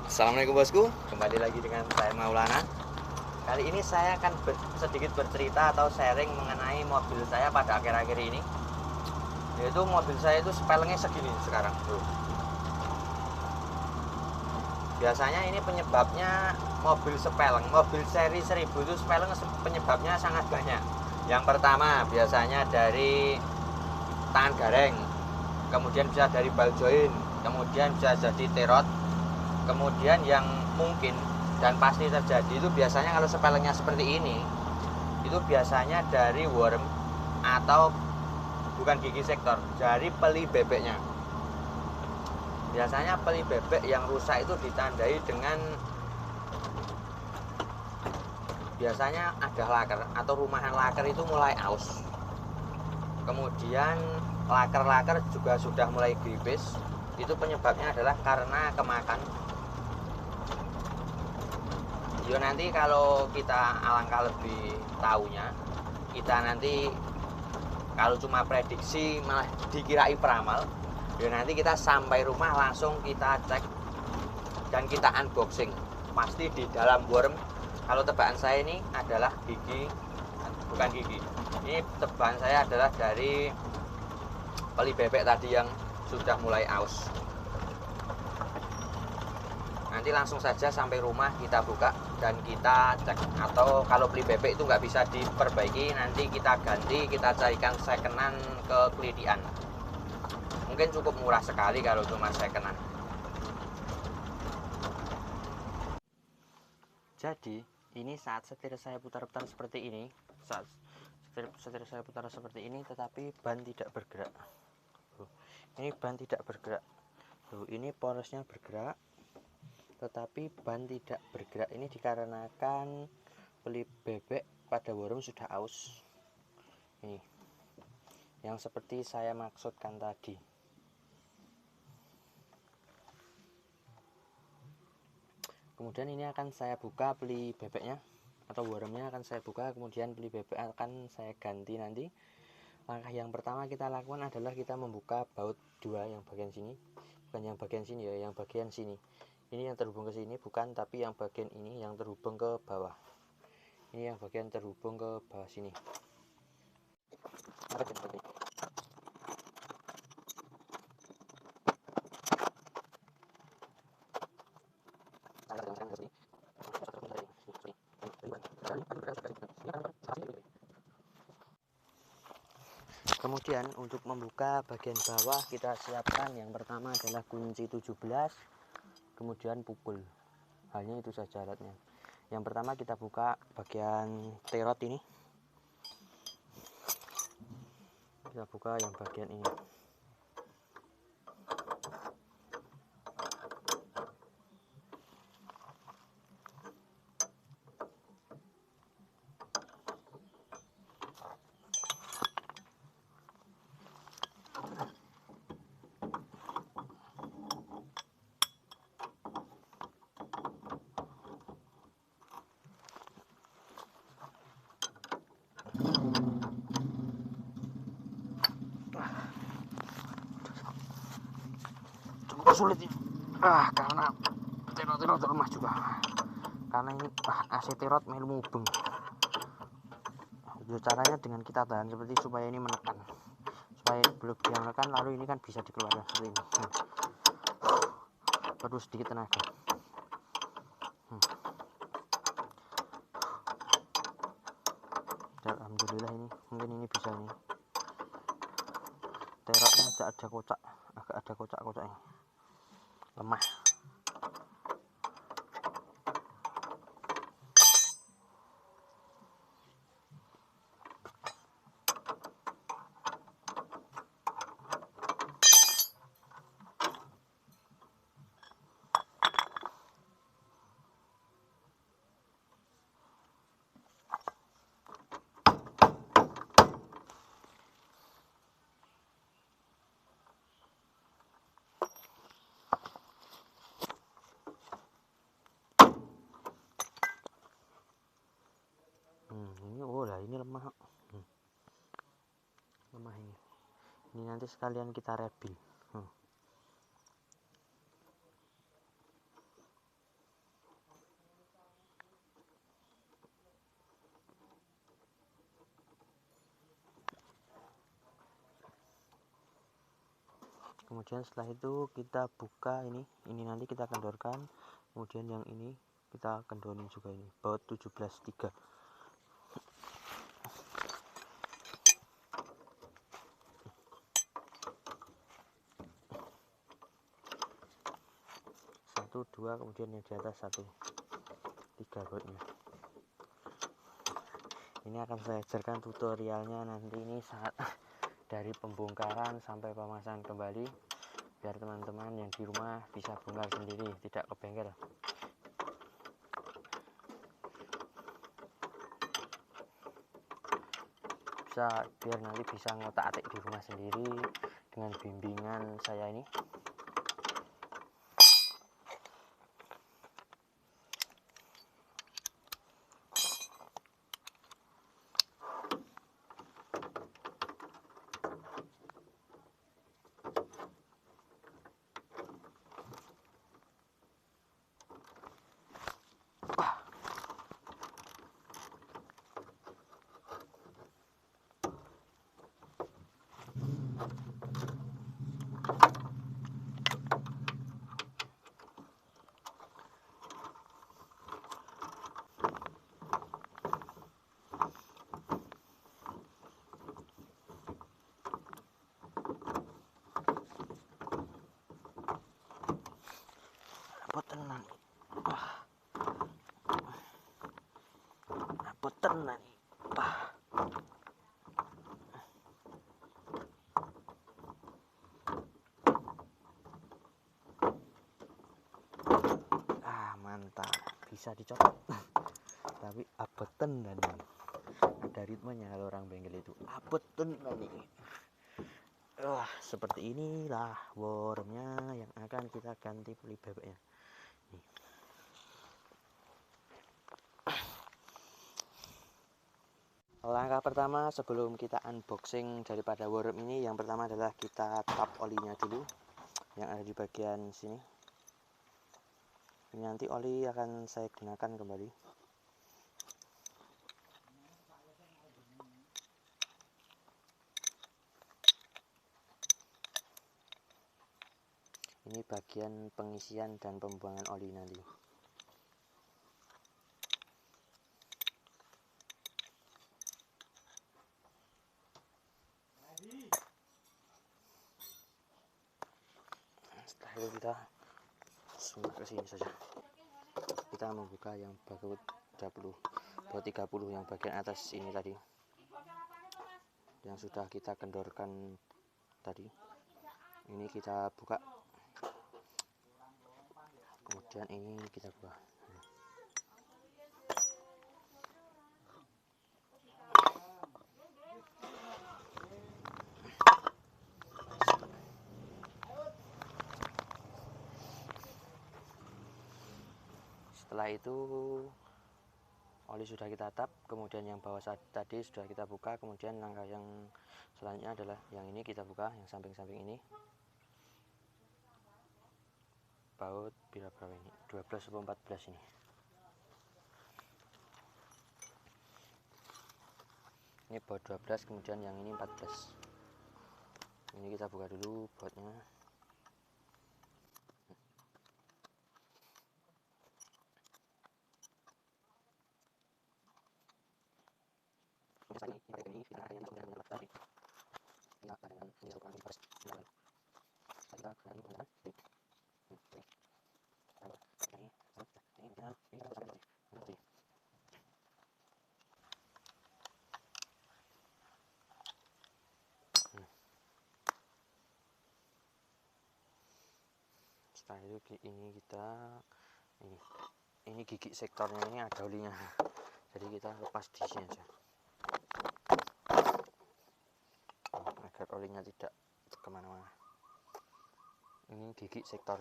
Assalamualaikum bosku, kembali lagi dengan saya Maulana. Kali ini saya akan sedikit bercerita atau sharing mengenai mobil saya pada akhir-akhir ini. Yaitu mobil saya itu spelengnya segini sekarang tuh. Biasanya ini penyebabnya mobil speleng, mobil seri 1000 itu speleng penyebabnya sangat banyak. Yang pertama biasanya dari tangan gareng, kemudian bisa dari ball joint, kemudian bisa jadi terot. Kemudian yang mungkin dan pasti terjadi itu biasanya kalau spellingnya seperti ini, itu biasanya dari worm atau bukan gigi sektor, dari peli bebeknya. Biasanya peli bebek yang rusak itu ditandai dengan biasanya ada laker atau rumahan laker itu mulai aus. Kemudian laker-laker juga sudah mulai gripis. Itu penyebabnya adalah karena kemakan. Yo nanti kalau kita alangkah lebih tahunya, kita nanti kalau cuma prediksi malah dikirai peramal. Yo nanti kita sampai rumah langsung kita cek dan kita unboxing. Pasti di dalam worm, kalau tebakan saya ini adalah gigi, bukan gigi. Ini tebakan saya adalah dari peli bebek tadi yang sudah mulai aus. Nanti langsung saja sampai rumah kita buka dan kita cek, atau kalau beli bebek itu nggak bisa diperbaiki, nanti kita ganti, kita carikan secondan ke Klidian. Mungkin cukup murah sekali kalau cuma secondan. Jadi ini saat setir saya putar-putar seperti ini, saat setir saya putar seperti ini, tetapi ban tidak bergerak. Ini ban tidak bergerak. Ini porosnya bergerak, tetapi ban tidak bergerak. Ini dikarenakan peli bebek pada worm sudah aus. Ini yang seperti saya maksudkan tadi. Kemudian ini akan saya buka peli bebeknya atau wormnya akan saya buka, kemudian peli bebek akan saya ganti nanti. Langkah yang pertama kita lakukan adalah kita membuka baut dua yang bagian sini, bukan yang bagian sini ya, yang bagian sini. Ini yang terhubung ke sini bukan, tapi yang bagian ini yang terhubung ke bawah. Ini yang bagian terhubung ke bawah sini. Kemudian untuk membuka bagian bawah kita siapkan yang pertama adalah kunci 17, kemudian pukul. Hanya itu saja alatnya. Yang pertama kita buka bagian terot ini. Kita buka yang bagian ini. Sulit ini karena terot lemah juga, karena ini AC terot melu mubeng. Caranya dengan kita tahan seperti supaya ini menekan, supaya belum dia menekan, lalu ini kan bisa dikeluarkan seperti ini. Perlu sedikit tenaga. Alhamdulillah ini mungkin ini bisa. Ini terotnya agak ada kocak-kocaknya, lemah. Ini lemah. Lemah ini nanti sekalian kita rebil. Kemudian setelah itu kita buka ini nanti kita kendorkan. Kemudian yang ini kita kendorin juga, ini baut 17.3. Satu, dua, kemudian yang di atas 1, 3 bautnya. Ini akan saya ajarkan tutorialnya nanti ini saat dari pembongkaran sampai pemasangan kembali, biar teman-teman yang di rumah bisa bongkar sendiri, tidak ke bengkel. Biar nanti bisa ngotak-atik di rumah sendiri dengan bimbingan saya ini. Apa tenan? Apa tenan? Mantap, bisa dicopot. Tapi abeten dan ini ada ritmenya kalau orang bengkel itu. Abeten dan ini. Seperti inilah wormnya yang akan kita ganti puli bebeknya. Nih. Langkah pertama sebelum kita unboxing daripada worm ini, yang pertama adalah kita tap olinya dulu yang ada di bagian sini. Ini nanti oli akan saya gunakan kembali. Ini bagian pengisian dan pembuangan oli nanti. Setelah itu kita semua ke sini saja. Kita membuka yang baut 30, baut 30 yang bagian atas ini tadi, yang sudah kita kendorkan tadi. Ini kita buka. Kemudian ini kita buka. Setelah itu oli sudah kita tap, kemudian yang bawah tadi sudah kita buka. Kemudian langkah yang selanjutnya adalah yang ini kita buka, yang samping-samping ini. Baut berapa ini? 12 atau 14 ini. Ini baut 12, kemudian yang ini 14. Ini kita buka dulu bautnya. Setelah itu ini kita ini gigi sektornya ini ada olinya, jadi kita lepas di sini aja agar olinya tidak kemana-mana. Ini gigi sektor.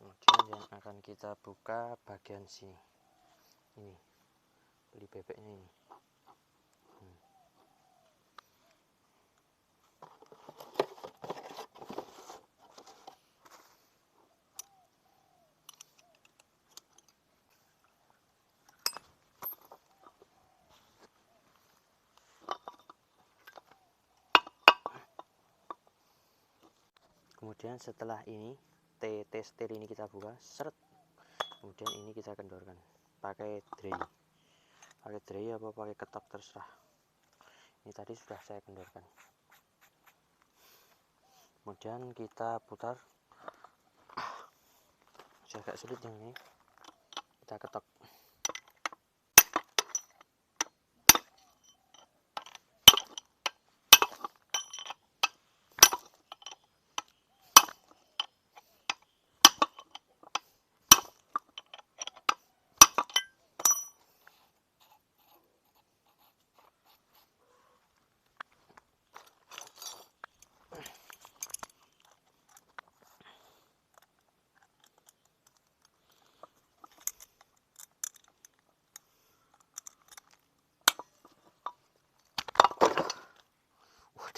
Kemudian yang akan kita buka bagian sini, ini puli bebeknya ini. Kemudian setelah ini T-setir ini kita buka, seret. Kemudian ini kita kendorkan pakai dray apa pakai ketok terserah. Ini tadi sudah saya kendorkan. Kemudian kita putar. Agak sulit yang ini, kita ketok.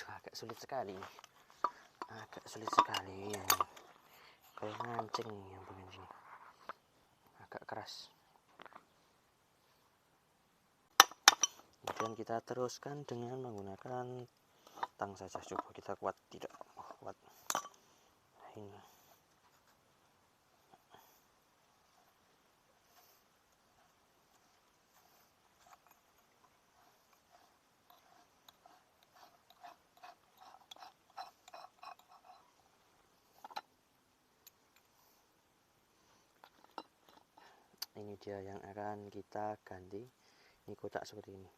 Agak sulit sekali ini. Agak sulit sekali yang kayak ngancing yang bagian sini. Agak keras. Kemudian kita teruskan dengan menggunakan tang saja. Coba kita kuat tidak? Oh, kuat. Nah, ini. Ini dia yang akan kita ganti. Ini kotak seperti ini.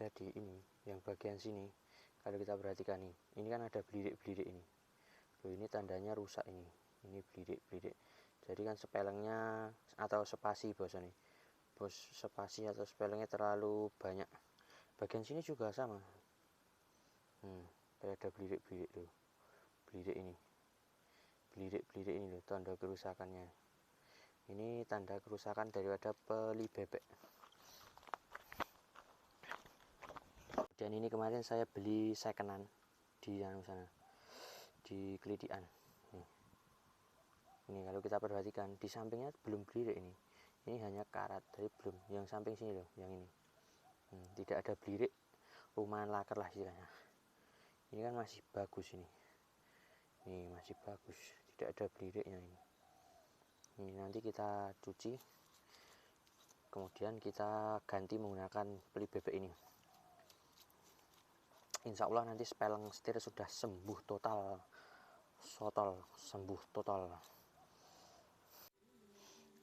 Jadi ini yang bagian sini, kalau kita perhatikan nih, ini kan ada belidik-belidik ini. Ini tandanya rusak ini belidik-belidik. Jadi kan spellingnya atau spasi bahasa nih. Spasi atau spellingnya terlalu banyak. Bagian sini juga sama. Kayak ada belidik-belidik tuh. Belidik ini loh, tanda kerusakannya. Ini tanda kerusakan daripada peli bebek. Dan ini kemarin saya beli secondan di sana, di Kelidian. Ini kalau kita perhatikan di sampingnya belum belidik ini hanya karat, tapi belum. Yang samping sini loh, yang ini tidak ada belidik, rumahan laker lah istilahnya. Ini kan masih bagus ini masih bagus, tidak ada belidiknya ini nanti kita cuci, kemudian kita ganti menggunakan peli bebek ini. Insya Allah nanti spelling setir sudah sembuh total, sembuh total.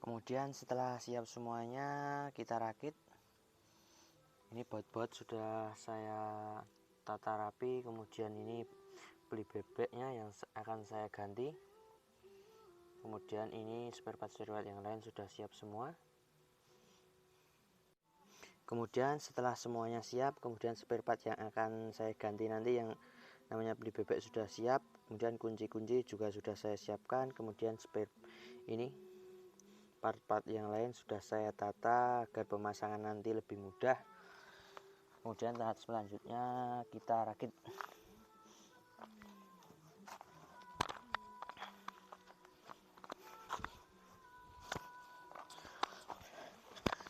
Kemudian setelah siap semuanya, kita rakit. Ini baut-baut sudah saya tata rapi. Kemudian ini peli bebeknya yang akan saya ganti. Kemudian ini spare part yang lain sudah siap semua. Kemudian setelah semuanya siap, kemudian spare part yang akan saya ganti nanti yang namanya peli bebek sudah siap. Kemudian kunci-kunci juga sudah saya siapkan. Kemudian spare ini part-part yang lain sudah saya tata agar pemasangan nanti lebih mudah. Kemudian tahap selanjutnya kita rakit.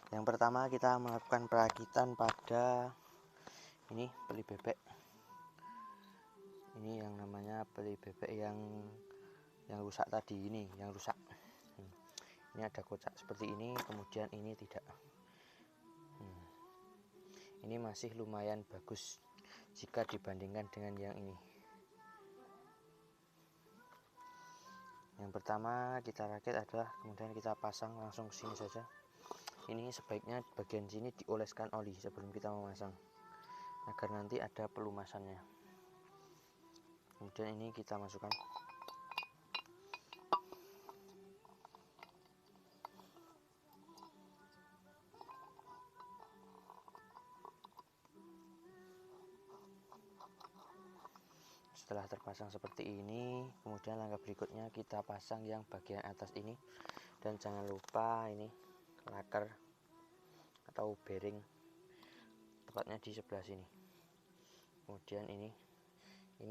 Yang pertama kita melakukan perakitan pada ini peli bebek. Ini yang namanya peli bebek yang rusak tadi, ini yang rusak. Ini ada kocak seperti ini, kemudian ini tidak. Ini masih lumayan bagus jika dibandingkan dengan yang ini. Yang pertama kita rakit adalah, kemudian kita pasang langsung ke sini saja. Ini sebaiknya bagian sini dioleskan oli sebelum kita memasang, agar nanti ada pelumasannya. Kemudian ini kita masukkan. Setelah terpasang seperti ini, kemudian langkah berikutnya kita pasang yang bagian atas ini. Dan jangan lupa ini laker atau bearing, tepatnya di sebelah sini. Kemudian ini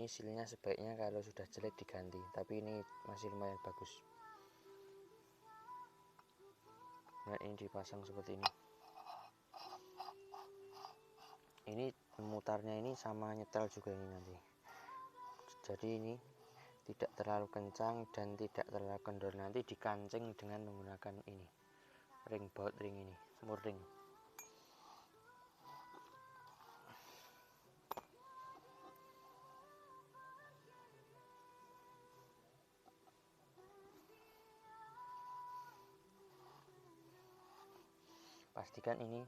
silnya sebaiknya kalau sudah jelek diganti, tapi ini masih lumayan bagus. Nah, ini dipasang seperti ini. Ini memutarnya ini sama nyetel juga ini nanti. Jadi ini tidak terlalu kencang dan tidak terlalu kendor, nanti dikancing dengan menggunakan ini ring baut, ring ini smooth ring. Pastikan ini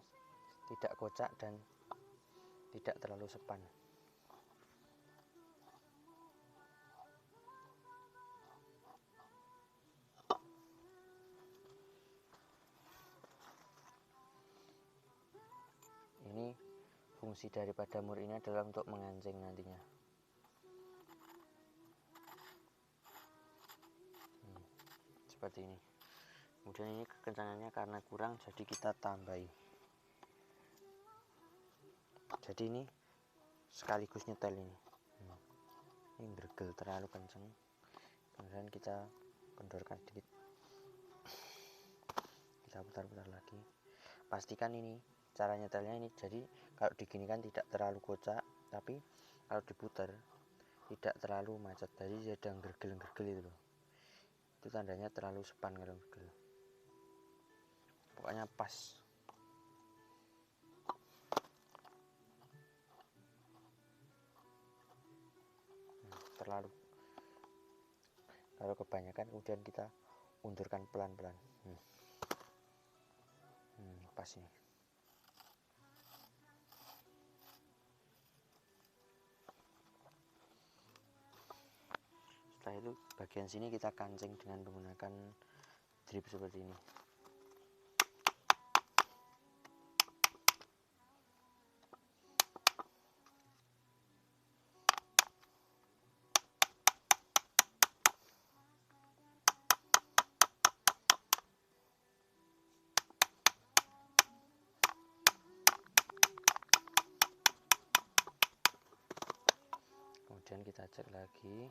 tidak kocak dan tidak terlalu sepan. Ini fungsi daripada mur ini adalah untuk mengancing nantinya. Seperti ini. Kemudian ini kekencangannya karena kurang, jadi kita tambahi. Jadi ini sekaligus nyetel ini. Ini bergel terlalu kencang, kemudian kita kendorkan sedikit, kita putar-putar lagi. Pastikan ini cara nyetelnya ini, jadi kalau diginikan tidak terlalu kocak, tapi kalau diputar tidak terlalu macet, jadi sedang gergel-gergel itu loh. Itu tandanya terlalu sepan kalau gergel. Pokoknya pas. Terlalu, kalau kebanyakan kemudian kita undurkan pelan-pelan. Pas ini. Setelah itu bagian sini kita kancing dengan menggunakan drip seperti ini. Kemudian kita cek lagi.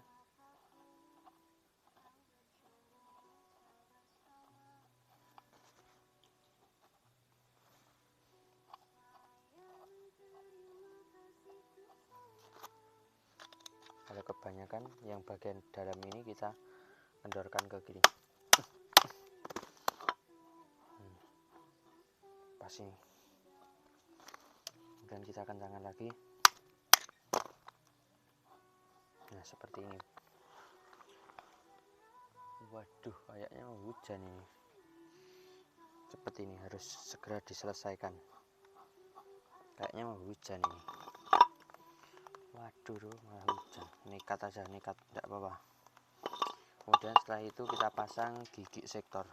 Kalau kebanyakan yang bagian dalam ini kita kendorkan ke kiri. Pas ini. Kemudian kita kencangkan lagi. Nah, seperti ini. Waduh, kayaknya mau hujan ini. Seperti ini, harus segera diselesaikan. Kayaknya mau hujan ini. Waduh, malah hujan. Nekat aja, nekat, tidak apa-apa. Kemudian setelah itu kita pasang gigi sektor.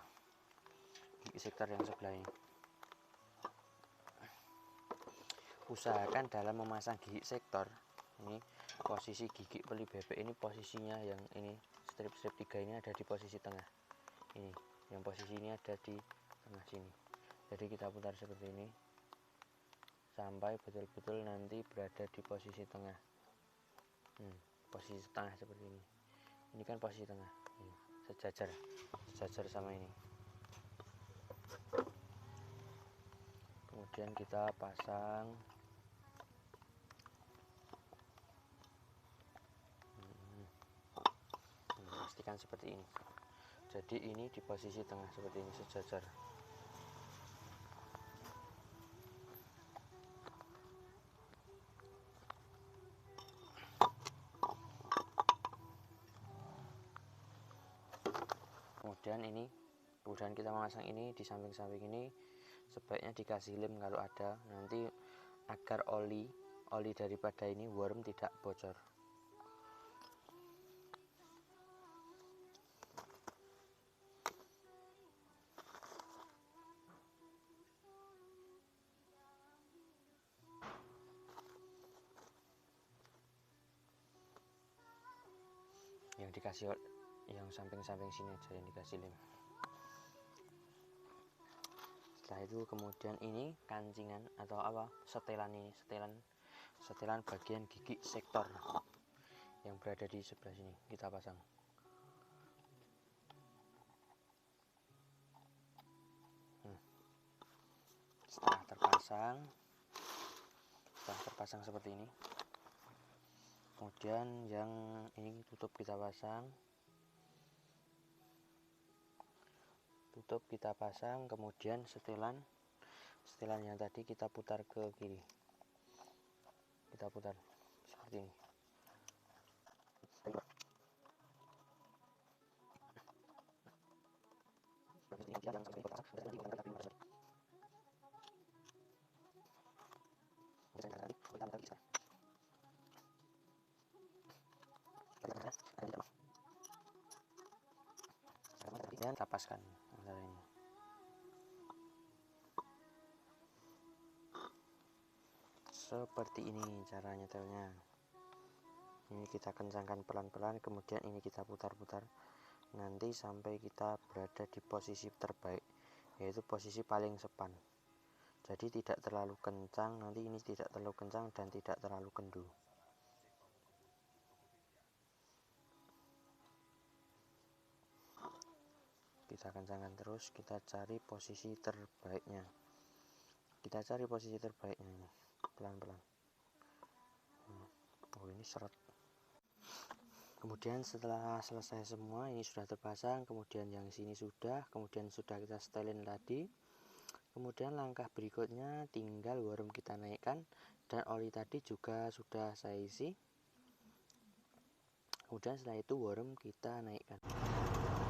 Gigi sektor yang sebelah ini. Usahakan dalam memasang gigi sektor, ini posisi gigi peli bebek ini posisinya yang ini strip-strip 3 ini ada di posisi tengah. Ini yang posisi ini ada di tengah sini. Jadi kita putar seperti ini sampai betul-betul nanti berada di posisi tengah. Posisi tengah seperti ini. Ini kan posisi tengah. Sejajar sama ini. Kemudian kita pasang. Pastikan seperti ini. Jadi ini di posisi tengah seperti ini, sejajar. Kemudian kita memasang ini di samping-samping ini, sebaiknya dikasih lem kalau ada, nanti agar oli daripada ini worm tidak bocor. Yang dikasih yang samping-samping sini aja yang dikasih lem. Setelah itu kemudian ini kancingan atau apa, setelan ini, setelan bagian gigi sektor yang berada di sebelah sini kita pasang. Setelah terpasang, sudah terpasang seperti ini. Kemudian yang ini tutup kita pasang, kemudian setelan yang tadi kita putar ke kiri, kita putar seperti ini. Dan tapaskan antara ini. Seperti ini cara nyetelnya. Ini kita kencangkan pelan-pelan, kemudian ini kita putar-putar nanti sampai kita berada di posisi terbaik, yaitu posisi paling sepan. Jadi tidak terlalu kencang, nanti ini tidak terlalu kencang dan tidak terlalu kendul. Kita kencangkan terus, kita cari posisi terbaiknya. Ini pelan-pelan. Oh, ini seret. Kemudian setelah selesai semua, ini sudah terpasang, kemudian yang sini sudah, kemudian sudah kita setelin tadi. Kemudian langkah berikutnya tinggal worm kita naikkan, dan oli tadi juga sudah saya isi. Kemudian setelah itu worm kita naikkan.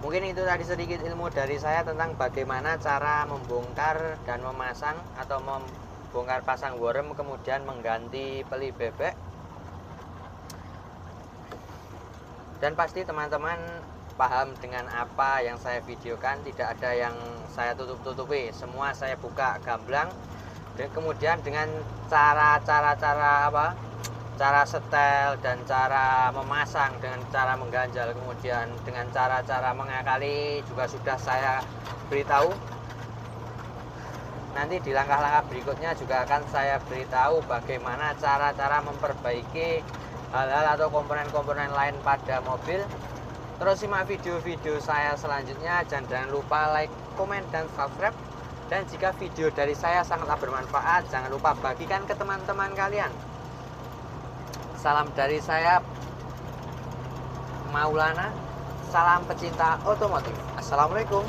Mungkin itu tadi sedikit ilmu dari saya tentang bagaimana cara membongkar dan memasang atau membongkar pasang worm kemudian mengganti peli bebek. Dan pasti teman-teman paham dengan apa yang saya videokan, tidak ada yang saya tutup-tutupi, semua saya buka gamblang. Dan kemudian dengan cara setel dan cara memasang, dengan cara mengganjal, kemudian dengan cara-cara mengakali juga sudah saya beritahu. Nanti di langkah-langkah berikutnya juga akan saya beritahu bagaimana cara-cara memperbaiki hal-hal atau komponen-komponen lain pada mobil. Terus simak video-video saya selanjutnya, jangan lupa like, komen, dan subscribe. Dan jika video dari saya sangatlah bermanfaat, jangan lupa bagikan ke teman-teman kalian. Salam dari saya, Maulana. Salam pecinta otomotif. Assalamualaikum.